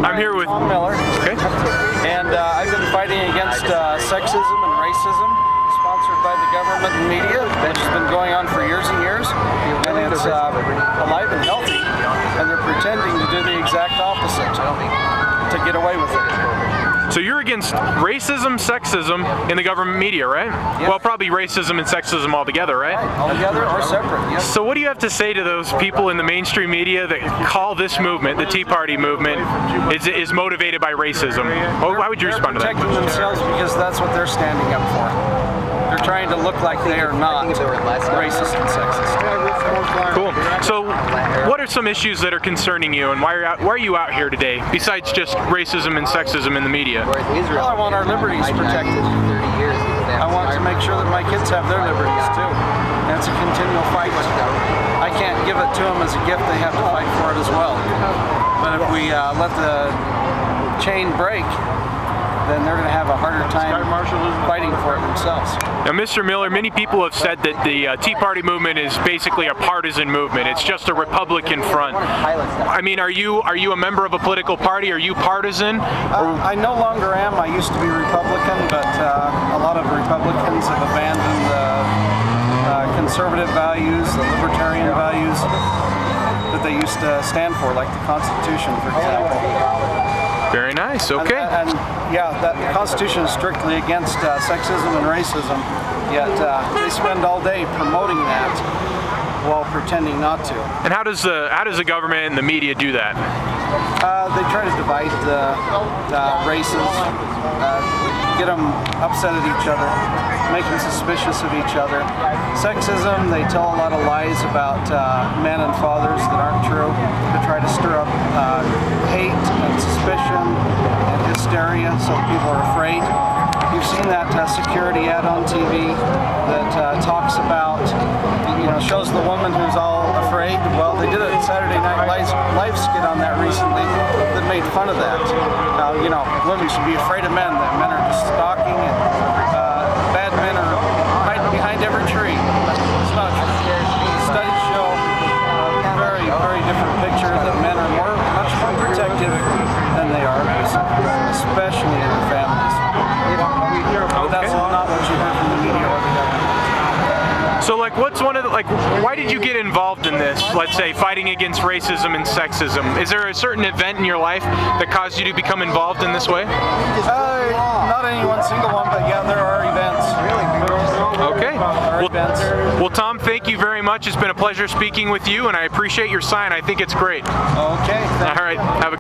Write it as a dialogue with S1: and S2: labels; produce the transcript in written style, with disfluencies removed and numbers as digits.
S1: I'm here with
S2: Tom Miller.
S1: Okay.
S2: And I've been fighting against sexism and racism, sponsored by the government and media, which has been going on for years and years. And it's alive and healthy, and they're pretending to do the exact opposite to get away with it.
S1: So you're against racism, sexism in the government media, right?
S2: Yep.
S1: Well, probably racism and sexism all together, right?
S2: All together or separate, yes.
S1: So what do you have to say to those people in the mainstream media that call this movement, the Tea Party movement, is motivated by racism? Why would you respond to that?
S2: They're protecting themselves because that's what they're standing up for. They're trying to look like they are not racist and sexist.
S1: Cool. So what are some issues that are concerning you, and why are you out here today, besides just racism and sexism in the media?
S2: Well, I want our liberties protected. I want to make sure that my kids have their liberties too. And it's a continual fight. I can't give it to them as a gift, they have to fight for it as well. But if we let the chain break, then they're going to have a harder time fighting for it themselves.
S1: Now, Mr. Miller, many people have said that the Tea Party movement is basically a partisan movement. It's just a Republican front. I mean, are you a member of a political party? Are you partisan?
S2: I no longer am. I used to be Republican, but a lot of Republicans have abandoned the conservative values, the libertarian values that they used to stand for, like the Constitution, for example.
S1: Very nice, okay.
S2: And yeah, the Constitution is strictly against sexism and racism, yet they spend all day promoting that while pretending not to.
S1: And how does the government and the media do that?
S2: They try to divide the races, get them upset at each other, make them suspicious of each other. Sexism, they tell a lot of lies about men and fathers that aren't true, to try to stir up hate and suspicion and hysteria so people are afraid. You've seen that security ad on TV that talks about, shows the woman who's all afraid. Well, they did a Saturday Night Live skit on that recently that made fun of that. Women should be afraid of men, that men are just stalking and bad men are hiding behind every tree. It's not true. Studies show a very, very different picture that men are much more protective than they are, especially in their families. But that's not what you hear from the media or the government.
S1: So, what's one of the, why did you get involved in this, let's say, fighting against racism and sexism? Is there a certain event in your life that caused you to become involved in this way?
S2: Not any one single one, but yeah, there are events.
S1: Okay. Well, Tom, thank you very much. It's been a pleasure speaking with you, and I appreciate your sign. I think it's great.
S2: Okay.
S1: All right. Have a